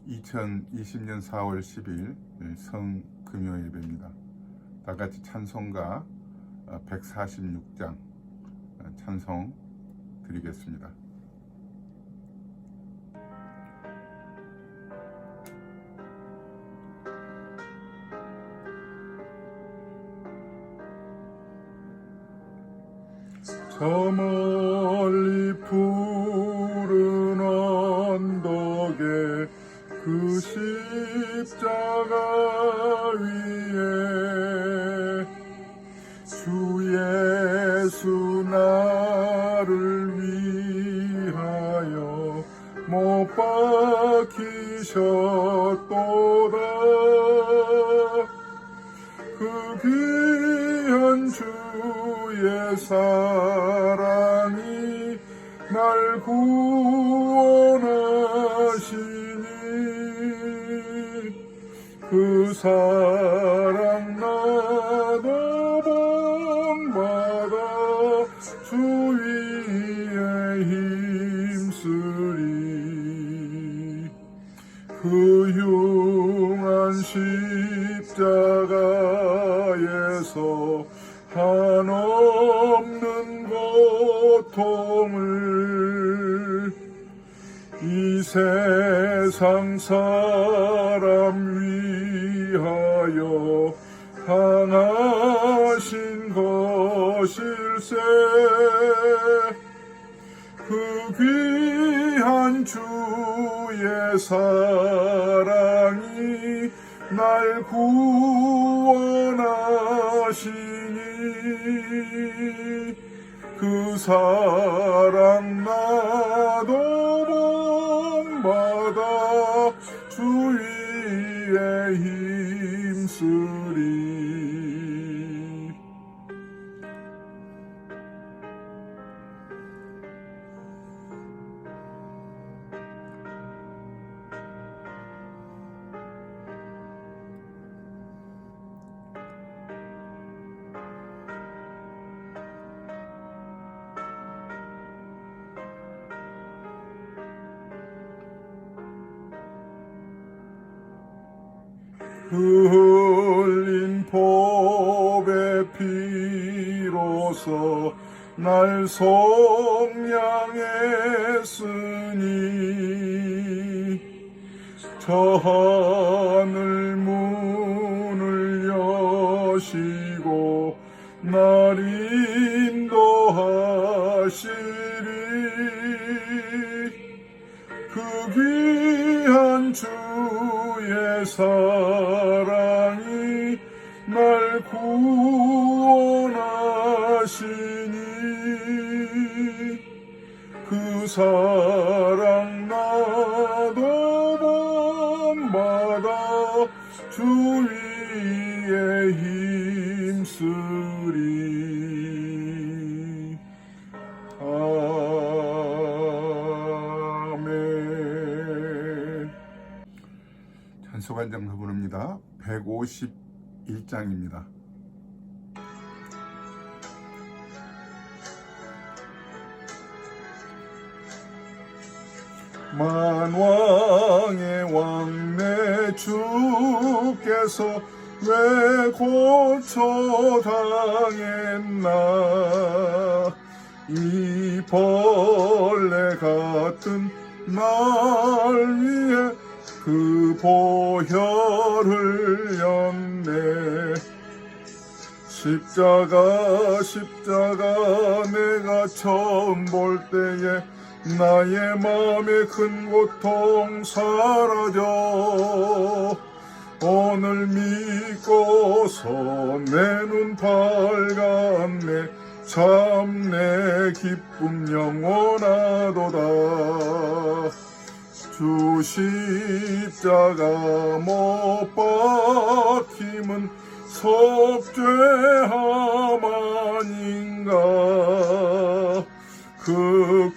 2020년 4월 10일 성금요 예배입니다. 다같이 찬송가 146장 찬송 드리겠습니다. 저 멀리 푸른 언덕에 그 십자가 위에 주 예수 나를 위하여 못 박히셨도다. 그 귀한 주의 사랑이 날 구원하시니 그 사랑 나도 본받아 주 위에 힘쓰리. 그 흉한 십자가에서 한없는 고통을 이 세상 사람 위하여 당하신 것일세. 그 귀한 주의 사랑이 날 구원하시니 그 사랑 나도 본받아 주 위에 힘쓰리. 흘린 보배 피로써 날 속량했으니 저 하늘 문을 여시고 날 인도하시리. 그 귀한 주의 사랑이 날 구원하시니 그 사랑 나도 본받아 주 위에 힘쓰리. 아멘. 찬송한 장 부릅니다. 151장입니다. 만왕의 왕 내 주께서 왜 고초당했나. 이 벌레 같은 날 위해 그 보혈을 흘렸네. 십자가 내가 처음 볼 때에 나의 마음의 큰 고통 사라져 오늘 믿고서 내 눈 밝았네. 참 내 기쁨 영원하도다. 주 십자가 못 박힘은 속죄함 아닌가. 그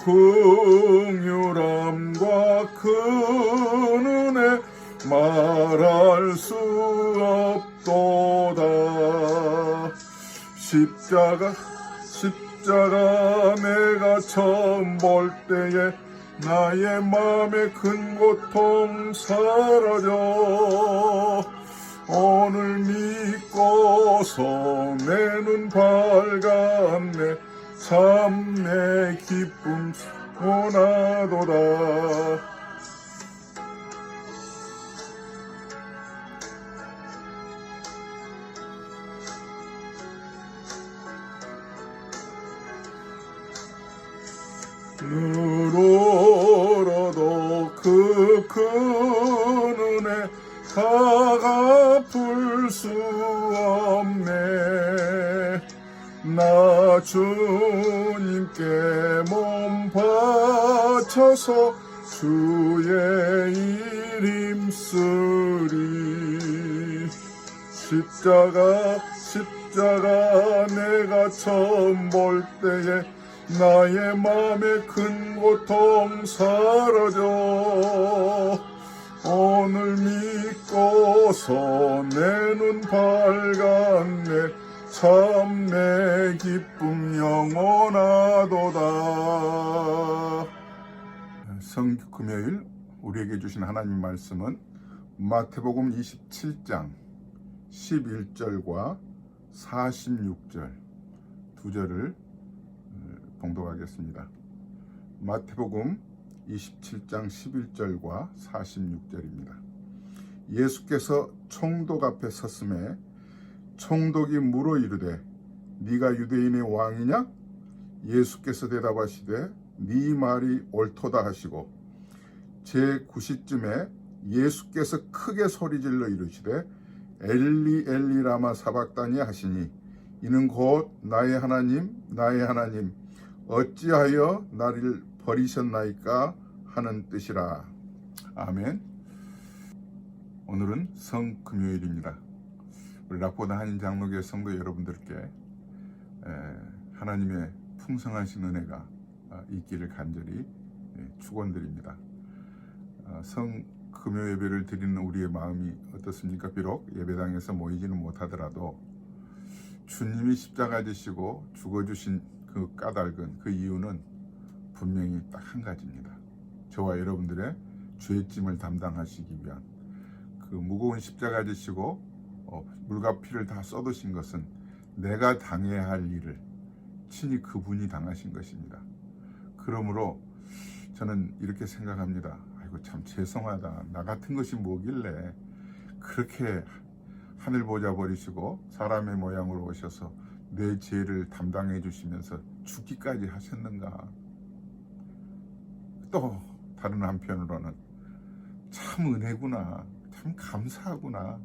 긍휼함과 그 은혜 말할 수 없도다. 십자가 내가 처음 볼 때에 나의 마음의 큰 고통 사라져 오늘 믿고서 내 눈 밝았네 참 내 기쁨 원하도다 누로로도 그 은혜 다 갚을 수 없네 나 주님께 몸 바쳐서 주의 일 힘쓰리 십자가 내가 처음 볼 때에 나의 맘의 큰 고통 사라져 오늘 믿고서 내 눈 밝았네 참 내 기쁨 영원하도다. 성금요일 우리에게 주신 하나님 말씀은 마태복음 27장 11절과 46절 두 절을 봉독하겠습니다. 마태복음 27장 11절과 46절입니다. 예수께서 총독 앞에 섰음에 총독이 물어 이르되 네가 유대인의 왕이냐? 예수께서 대답하시되 네 말이 옳도다 하시고 제9시쯤에 예수께서 크게 소리질러 이르시되 엘리 엘리 라마 사박다니 하시니 이는 곧 나의 하나님 나의 하나님 어찌하여 나를 버리셨나이까 하는 뜻이라. 아멘. 오늘은 성금요일입니다. 우리 라포다 한인 장로교회 성도 여러분들께 하나님의 풍성하신 은혜가 있기를 간절히 축원드립니다. 성금요 예배를 드리는 우리의 마음이 어떻습니까? 비록 예배당에서 모이지는 못하더라도 주님이 십자가 지시고 죽어주신 그 까닭은 그 이유는 분명히 딱 한 가지입니다. 저와 여러분들의 죄의 짐을 담당하시기 위한 그 무거운 십자가 지시고 물과 피를 다 쏟으신 것은 내가 당해야 할 일을 친히 그분이 당하신 것입니다. 그러므로 저는 이렇게 생각합니다. 아이고 참 죄송하다. 나 같은 것이 뭐길래 그렇게 하늘 보좌 버리시고 사람의 모양으로 오셔서 내 죄를 담당해 주시면서 죽기까지 하셨는가. 또 다른 한편으로는 참 은혜구나. 참 감사하구나.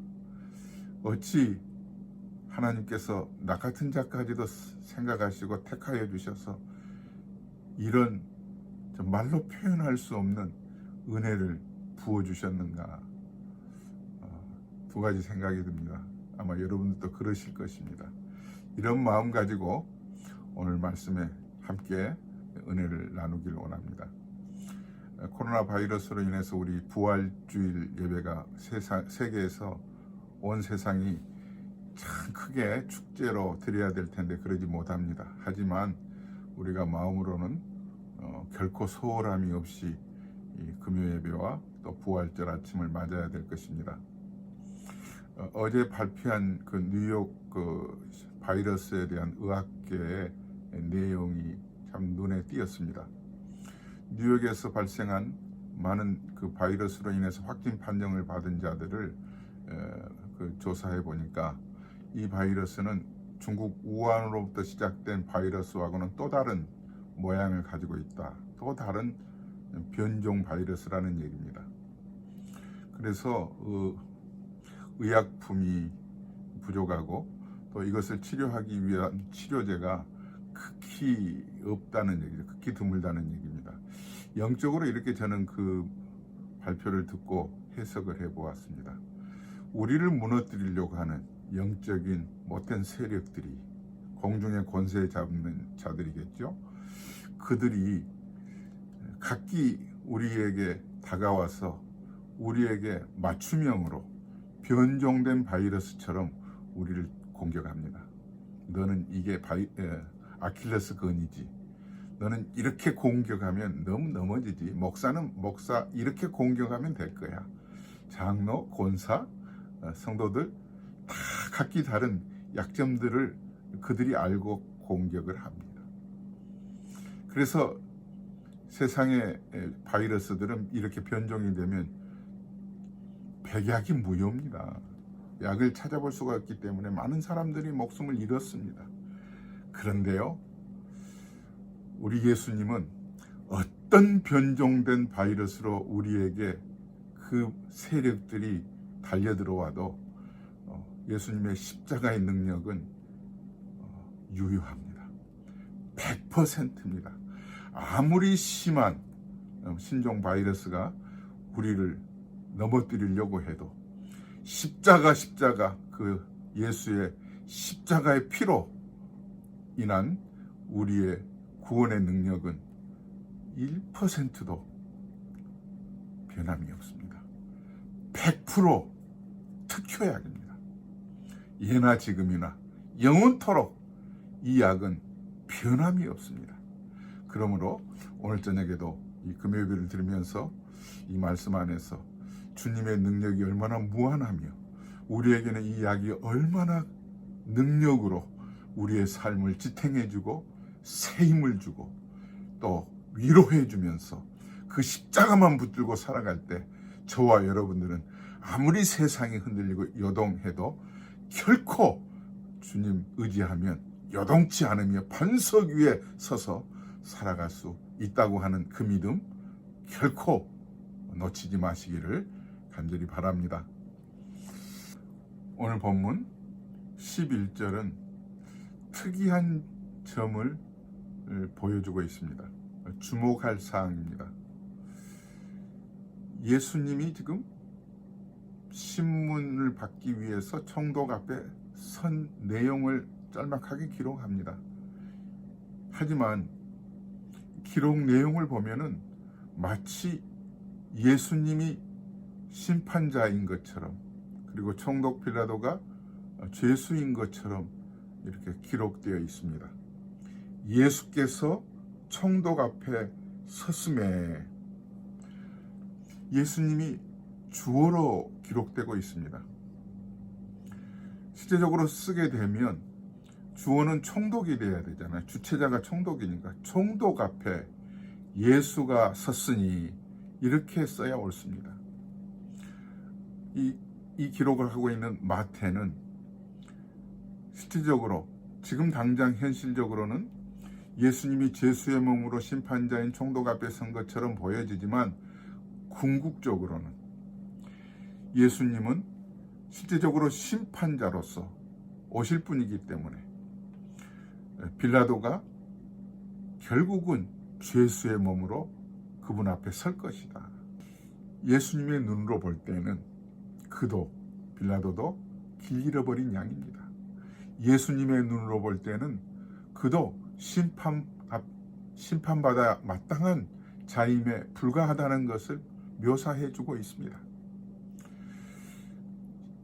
어찌 하나님께서 나 같은 자까지도 생각하시고 택하여 주셔서 이런 말로 표현할 수 없는 은혜를 부어주셨는가. 두 가지 생각이 듭니다. 아마 여러분들도 그러실 것입니다. 이런 마음 가지고 오늘 말씀에 함께 은혜를 나누길 원합니다. 코로나 바이러스로 인해서 우리 부활주일 예배가 세계에서 온 세상이 참 크게 축제로 드려야 될 텐데 그러지 못합니다. 하지만 우리가 마음으로는 결코 소홀함이 없이 이 금요 예배와 또 부활절 아침을 맞아야 될 것입니다. 어제 발표한 그 뉴욕 그 바이러스에 대한 의학계의 내용이 참 눈에 띄었습니다. 뉴욕에서 발생한 많은 그 바이러스로 인해서 확진 판정을 받은 자들을 그 조사해 보니까 이 바이러스는 중국 우한으로부터 시작된 바이러스하고는 또 다른 모양을 가지고 있다. 또 다른 변종 바이러스라는 얘기입니다. 그래서 의약품이 부족하고 또 이것을 치료하기 위한 치료제가 극히 없다는 얘기죠. 극히 드물다는 얘기입니다. 영적으로 이렇게 저는 그 발표를 듣고 해석을 해보았습니다. 우리를 무너뜨리려고 하는 영적인 못된 세력들이 공중의 권세 잡는 자들이겠죠. 그들이 각기 우리에게 다가와서 우리에게 맞춤형으로 변종된 바이러스처럼 우리를 공격합니다. 너는 이게 아킬레스 건이지. 너는 이렇게 공격하면 너무 넘어지지. 목사는 목사 이렇게 공격하면 될 거야. 장로, 권사, 성도들 다 각기 다른 약점들을 그들이 알고 공격을 합니다. 그래서 세상의 바이러스들은 이렇게 변종이 되면 백약이 무효입니다. 약을 찾아볼 수가 없기 때문에 많은 사람들이 목숨을 잃었습니다. 그런데요, 우리 예수님은 어떤 변종된 바이러스로 우리에게 그 세력들이 달려들어와도 예수님의 십자가의 능력은 유효합니다. 100%입니다. 아무리 심한 신종 바이러스가 우리를 넘어뜨리려고 해도 십자가 그 예수의 십자가의 피로 인한 우리의 구원의 능력은 1%도 변함이 없습니다. 100% 특효약입니다. 예나 지금이나 영원토록 이 약은 변함이 없습니다. 그러므로 오늘 저녁에도 이 금요일을 들으면서 이 말씀 안에서 주님의 능력이 얼마나 무한하며 우리에게는 이 약이 얼마나 능력으로 우리의 삶을 지탱해주고 새 힘을 주고 또 위로해주면서 그 십자가만 붙들고 살아갈 때 저와 여러분들은 아무리 세상이 흔들리고 요동해도 결코 주님 의지하면 요동치 않으며 반석 위에 서서 살아갈 수 있다고 하는 그 믿음 결코 놓치지 마시기를 간절히 바랍니다. 오늘 본문 11절은 특이한 점을 보여주고 있습니다. 주목할 사항입니다. 예수님이 지금 신문을 받기 위해서 총독 앞에 선 내용을 짤막하게 기록합니다. 하지만 기록 내용을 보면은 마치 예수님이 심판자인 것처럼 그리고 총독 빌라도가 죄수인 것처럼 이렇게 기록되어 있습니다. 예수께서 총독 앞에 섰음에 예수님이 주어로 기록되고 있습니다. 실제적으로 쓰게 되면 주어는 총독이 돼야 되잖아요. 주체자가 총독이니까 총독 앞에 예수가 섰으니 이렇게 써야 옳습니다. 이 기록을 하고 있는 마태는 실질적으로 지금 당장 현실적으로는 예수님이 죄수의 몸으로 심판자인 총독 앞에 선 것처럼 보여지지만 궁극적으로는 예수님은 실제적으로 심판자로서 오실 분이기 때문에 빌라도가 결국은 죄수의 몸으로 그분 앞에 설 것이다. 예수님의 눈으로 볼 때는 그도 빌라도도 길 잃어버린 양입니다. 예수님의 눈으로 볼 때는 그도 심판받아 마땅한 자임에 불과하다는 것을 묘사해주고 있습니다.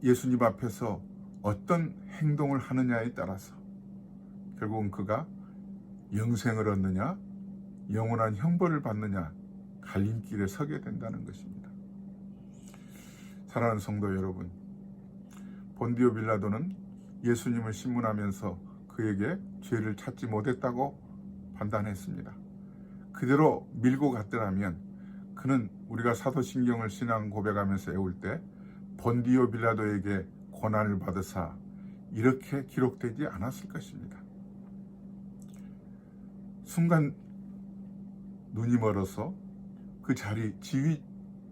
예수님 앞에서 어떤 행동을 하느냐에 따라서 결국은 그가 영생을 얻느냐 영원한 형벌을 받느냐 갈림길에 서게 된다는 것입니다. 사랑하는 성도 여러분, 본디오 빌라도는 예수님을 신문하면서 그에게 죄를 찾지 못했다고 판단했습니다. 그대로 밀고 갔더라면 그는 우리가 사도신경을 신앙 고백하면서 애울 때 본디오 빌라도에게 고난을 받으사 이렇게 기록되지 않았을 것입니다. 순간 눈이 멀어서 그 자리 지위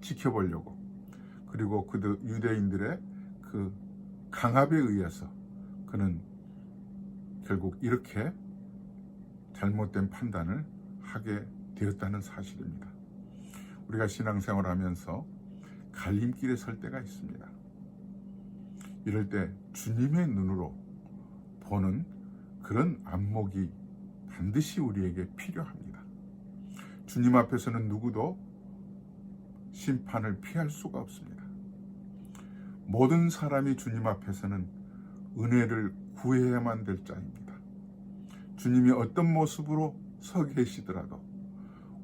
지켜보려고 그리고 그 유대인들의 그 강압에 의해서 그는 결국 이렇게 잘못된 판단을 하게 되었다는 사실입니다. 우리가 신앙생활을 하면서 갈림길에 설 때가 있습니다. 이럴 때 주님의 눈으로 보는 그런 안목이 반드시 우리에게 필요합니다. 주님 앞에서는 누구도 심판을 피할 수가 없습니다. 모든 사람이 주님 앞에서는 은혜를 구해야만 될 자입니다. 주님이 어떤 모습으로 서 계시더라도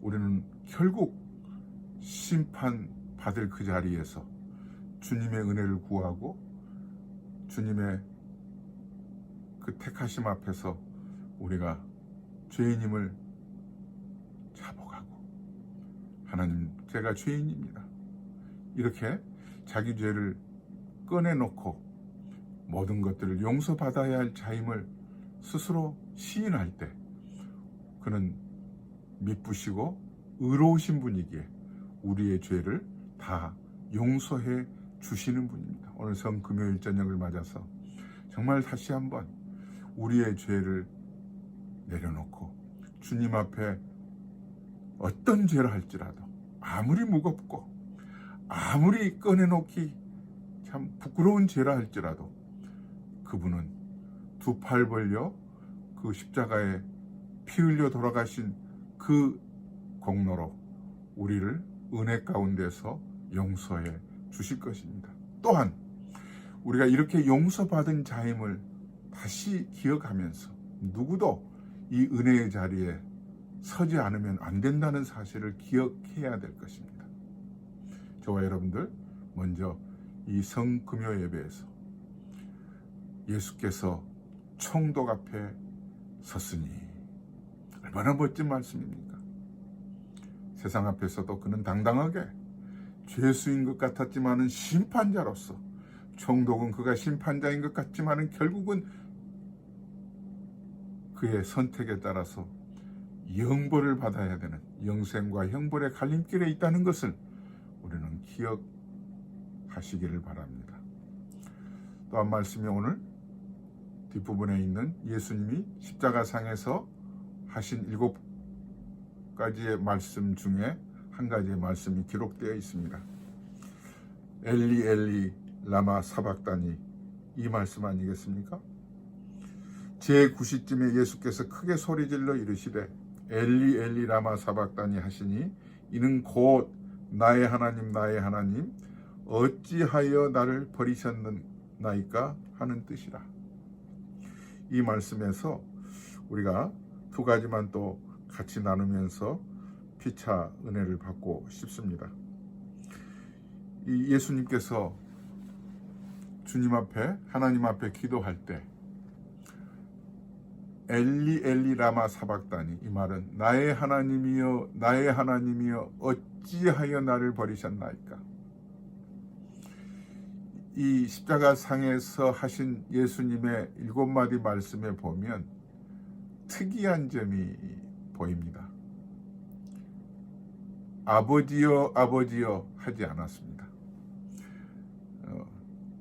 우리는 결국 심판받을 그 자리에서 주님의 은혜를 구하고 주님의 그 택하심 앞에서 우리가 죄인임을 자복하고 하나님, 제가 죄인입니다, 이렇게 자기 죄를 꺼내놓고 모든 것들을 용서받아야 할 자임을 스스로 시인할 때 그는 미쁘시고 의로우신 분이기에 우리의 죄를 다 용서해 주시는 분입니다. 오늘 성금요일 저녁을 맞아서 정말 다시 한번 우리의 죄를 내려놓고 주님 앞에 어떤 죄를 할지라도 아무리 무겁고 아무리 꺼내놓기 참 부끄러운 죄라 할지라도 그분은 두 팔 벌려 그 십자가에 피 흘려 돌아가신 그 공로로 우리를 은혜 가운데서 용서해 주실 것입니다. 또한 우리가 이렇게 용서받은 자임을 다시 기억하면서 누구도 이 은혜의 자리에 서지 않으면 안 된다는 사실을 기억해야 될 것입니다. 저와 여러분들 먼저 이 성금요 예배에서 예수께서 총독 앞에 섰으니 얼마나 멋진 말씀입니까? 세상 앞에서도 그는 당당하게 죄수인 것 같았지만은 심판자로서, 총독은 그가 심판자인 것 같지만은 결국은 그의 선택에 따라서 영벌을 받아야 되는 영생과 형벌의 갈림길에 있다는 것을 우리는 기억하시기를 바랍니다. 또 한 말씀이 오늘 뒷부분에 있는 예수님이 십자가상에서 하신 7가지의 말씀 중에 한 가지의 말씀이 기록되어 있습니다. 엘리 엘리 라마 사박다니, 이 말씀 아니겠습니까? 제9시쯤에 예수께서 크게 소리질러 이르시되 엘리 엘리 라마 사박다니 하시니 이는 곧 나의 하나님 나의 하나님 어찌하여 나를 버리셨나이까 하는 뜻이라. 이 말씀에서 우리가 두 가지만 또 같이 나누면서 피차 은혜를 받고 싶습니다. 이 예수님께서 주님 앞에, 하나님 앞에 기도할 때 엘리 엘리 라마 사박다니, 이 말은 나의 하나님이여 나의 하나님이여 어찌하여 나를 버리셨나이까. 이 십자가상에서 하신 예수님의 7마디 말씀에 보면 특이한 점이 보입니다. 아버지여 아버지여 하지 않았습니다.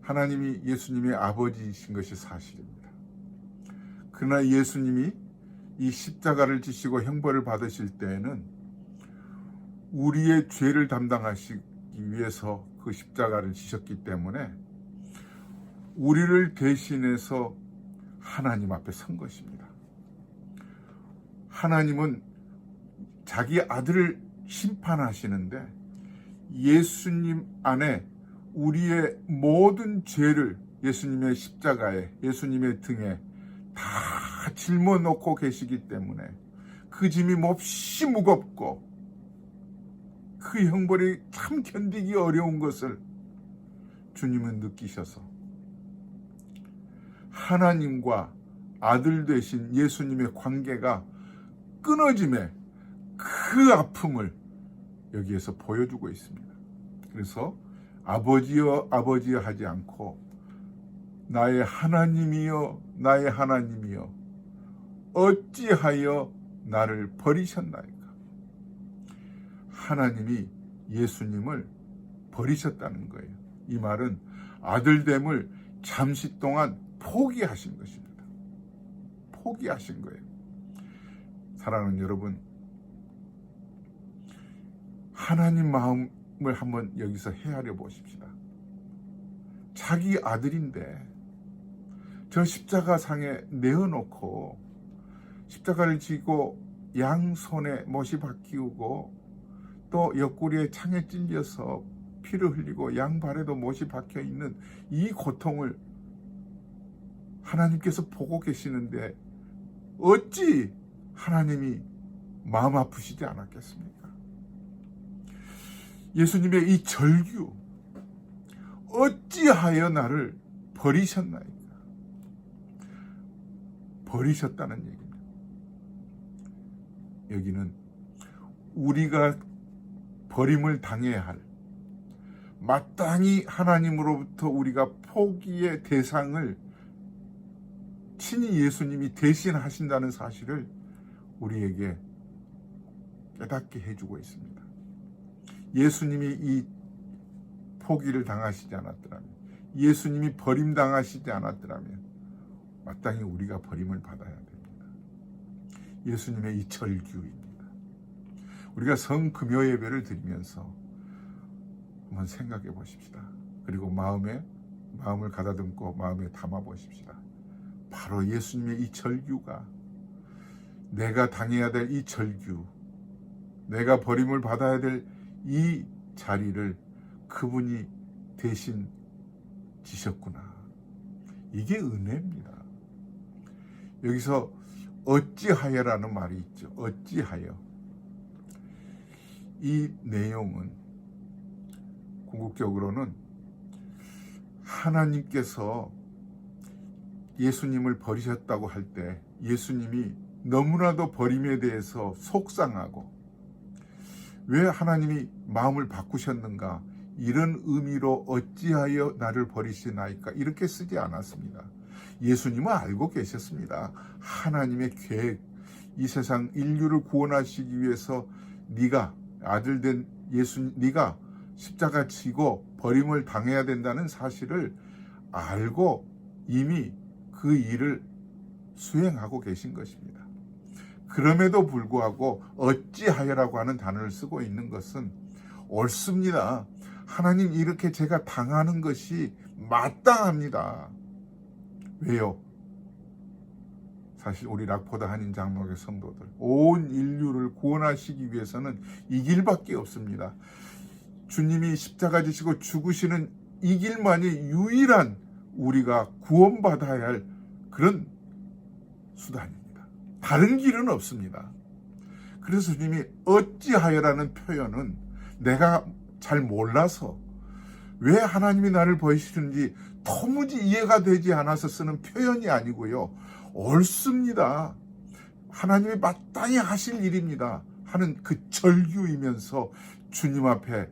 하나님이 예수님의 아버지이신 것이 사실입니다. 그러나 예수님이 이 십자가를 지시고 형벌을 받으실 때에는 우리의 죄를 담당하시기 위해서 그 십자가를 지셨기 때문에 우리를 대신해서 하나님 앞에 선 것입니다. 하나님은 자기 아들을 심판하시는데 예수님 안에 우리의 모든 죄를 예수님의 십자가에, 예수님의 등에 다 짊어 놓고 계시기 때문에 그 짐이 몹시 무겁고 그 형벌이 참 견디기 어려운 것을 주님은 느끼셔서 하나님과 아들 되신 예수님의 관계가 끊어짐에 그 아픔을 여기에서 보여주고 있습니다. 그래서 아버지여 아버지여 하지 않고 나의 하나님이여 나의 하나님이여 어찌하여 나를 버리셨나이까. 하나님이 예수님을 버리셨다는 거예요. 이 말은 아들됨을 잠시 동안 포기하신 것입니다. 포기하신 거예요. 사랑하는 여러분, 하나님 마음을 한번 여기서 헤아려 보십시다. 자기 아들인데 저 십자가상에 내어놓고 십자가를 지고 양손에 못이 박히우고 또 옆구리에 창에 찔려서 피를 흘리고 양발에도 못이 박혀 있는 이 고통을 하나님께서 보고 계시는데 어찌 하나님이 마음 아프시지 않았겠습니까? 예수님의 이 절규, 어찌하여 나를 버리셨나이까? 버리셨다는 얘기입니다. 여기는 우리가 버림을 당해야 할, 마땅히 하나님으로부터 우리가 포기의 대상을 친히 예수님이 대신하신다는 사실을 우리에게 깨닫게 해주고 있습니다. 예수님이 이 포기를 당하시지 않았더라면, 예수님이 버림당하시지 않았더라면 마땅히 우리가 버림을 받아야 됩니다. 예수님의 이 절규입니다. 우리가 성금요 예배를 드리면서 한번 생각해 보십시다. 그리고 마음을 가다듬고 마음에 담아 보십시다. 바로 예수님의 이 절규가, 내가 당해야 될 이 절규, 내가 버림을 받아야 될 이 자리를 그분이 대신 지셨구나. 이게 은혜입니다. 여기서 어찌하여라는 말이 있죠. 어찌하여. 이 내용은 궁극적으로는 하나님께서 예수님을 버리셨다고 할 때 예수님이 너무나도 버림에 대해서 속상하고, 왜 하나님이 마음을 바꾸셨는가, 이런 의미로 어찌하여 나를 버리시나이까 이렇게 쓰지 않았습니다. 예수님은 알고 계셨습니다. 하나님의 계획, 이 세상 인류를 구원하시기 위해서 네가 아들 된 네가 십자가 지고 버림을 당해야 된다는 사실을 알고 이미 그 일을 수행하고 계신 것입니다. 그럼에도 불구하고 어찌하여라고 하는 단어를 쓰고 있는 것은 옳습니다. 하나님, 이렇게 제가 당하는 것이 마땅합니다. 왜요? 사실 우리 락포다 한인 장로교 성도들, 온 인류를 구원하시기 위해서는 이 길밖에 없습니다. 주님이 십자가 지시고 죽으시는 이 길만이 유일한 우리가 구원받아야 할 그런 수단입니다. 다른 길은 없습니다. 그래서 주님이 어찌하여라는 표현은 내가 잘 몰라서, 왜 하나님이 나를 버리시는지 도무지 이해가 되지 않아서 쓰는 표현이 아니고요, 옳습니다. 하나님이 마땅히 하실 일입니다 하는 그 절규이면서 주님 앞에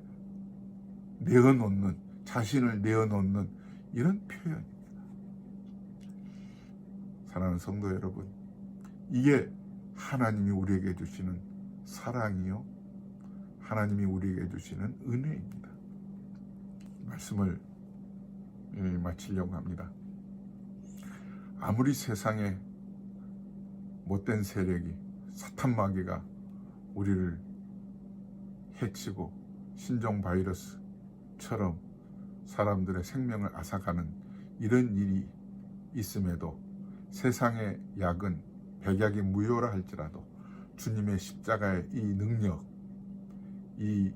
내어놓는, 자신을 내어놓는 이런 표현입니다. 사랑하는 성도 여러분, 이게 하나님이 우리에게 주시는 사랑이요, 하나님이 우리에게 주시는 은혜입니다. 말씀을 마치려고 합니다. 아무리 세상에 못된 세력이, 사탄 마귀가 우리를 해치고 신종 바이러스처럼 사람들의 생명을 앗아가는 이런 일이 있음에도, 세상의 약은 백약이 무효라 할지라도 주님의 십자가의 이 능력, 이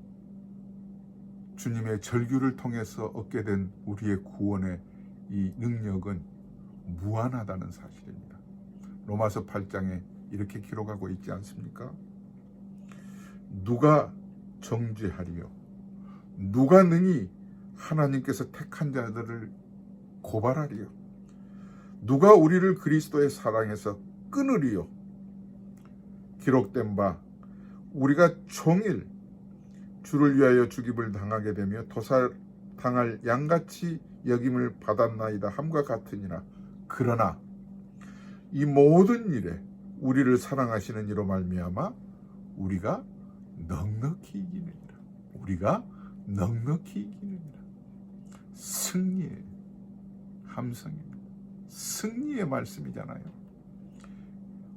주님의 절규를 통해서 얻게 된 우리의 구원의 이 능력은 무한하다는 사실입니다. 로마서 8장에 이렇게 기록하고 있지 않습니까? 누가 정죄하리요? 누가 능히 하나님께서 택한 자들을 고발하리요? 누가 우리를 그리스도의 사랑에서 끊으리요? 기록된 바 우리가 종일 주를 위하여 죽임을 당하게 되며 도살당할 양같이 여김을 받았나이다 함과 같으니라. 그러나 이 모든 일에 우리를 사랑하시는 이로 말미암아 우리가 넉넉히 이기느니라. 우리가 넉넉히 이기느니라. 승리의 함성입니다. 승리의 말씀이잖아요.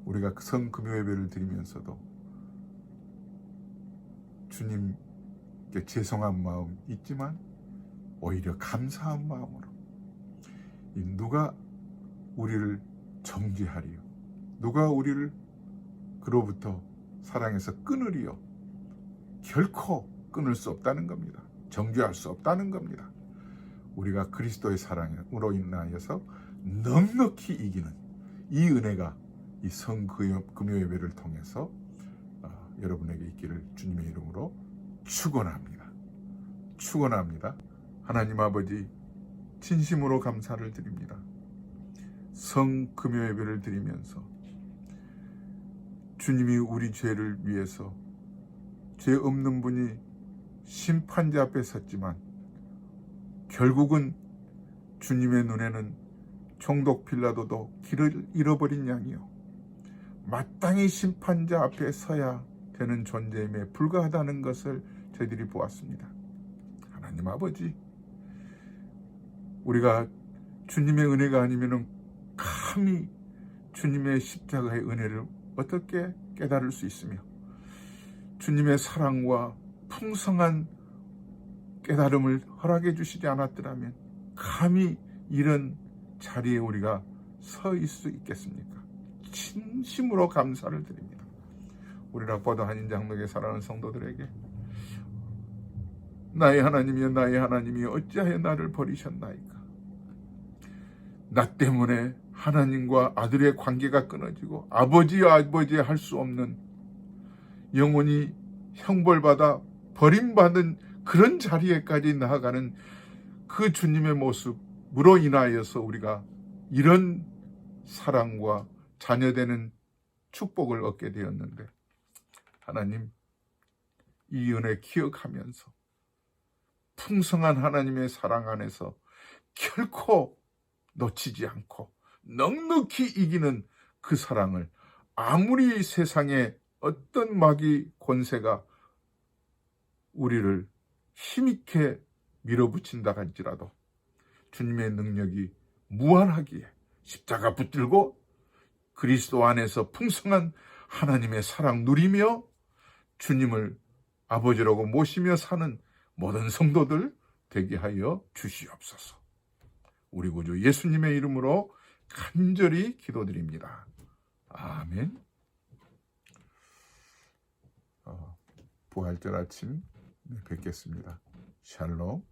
우리가 성금요 예배를 드리면서도 주님께 죄송한 마음 있지만 오히려 감사한 마음으로, 누가 우리를 정죄하리요? 누가 우리를 그로부터 사랑해서 끊으리요? 결코 끊을 수 없다는 겁니다. 정죄할 수 없다는 겁니다. 우리가 그리스도의 사랑으로 인하여서 넉넉히 이기는 이 은혜가 이 성금요 예배를 통해서 여러분에게 있기를 주님의 이름으로 축원합니다. 축원합니다. 하나님 아버지, 진심으로 감사를 드립니다. 성금요 예배를 드리면서 주님이 우리 죄를 위해서 죄 없는 분이 심판자 앞에 섰지만 결국은 주님의 눈에는 총독 빌라도도 길을 잃어버린 양이요, 마땅히 심판자 앞에 서야 되는 존재임에 불과하다는 것을 저희들이 보았습니다. 하나님 아버지, 우리가 주님의 은혜가 아니면 감히 주님의 십자가의 은혜를 어떻게 깨달을 수 있으며, 주님의 사랑과 풍성한 깨달음을 허락해 주시지 않았더라면 감히 이런 자리에 우리가 서 있을 수 있겠습니까? 진심으로 감사를 드립니다. 우리 락바도 한인장로교회 사랑하는 성도들에게, 나의 하나님이여 나의 하나님이여 어찌하여 나를 버리셨나이까. 나 때문에 하나님과 아들의 관계가 끊어지고 아버지와 아버지 할 수 없는, 영원히 형벌받아 버림받은 그런 자리에까지 나아가는 그 주님의 모습으로 인하여서 우리가 이런 사랑과 자녀되는 축복을 얻게 되었는데, 하나님, 이 은혜 기억하면서 풍성한 하나님의 사랑 안에서 결코 놓치지 않고 넉넉히 이기는 그 사랑을, 아무리 세상에 어떤 마귀 권세가 우리를 힘있게 밀어붙인다 할지라도 주님의 능력이 무한하기에 십자가 붙들고 그리스도 안에서 풍성한 하나님의 사랑 누리며 주님을 아버지라고 모시며 사는 모든 성도들 되게 하여 주시옵소서. 우리 구주 예수님의 이름으로 간절히 기도드립니다. 아멘. 부활절 아침 뵙겠습니다. 샬롬.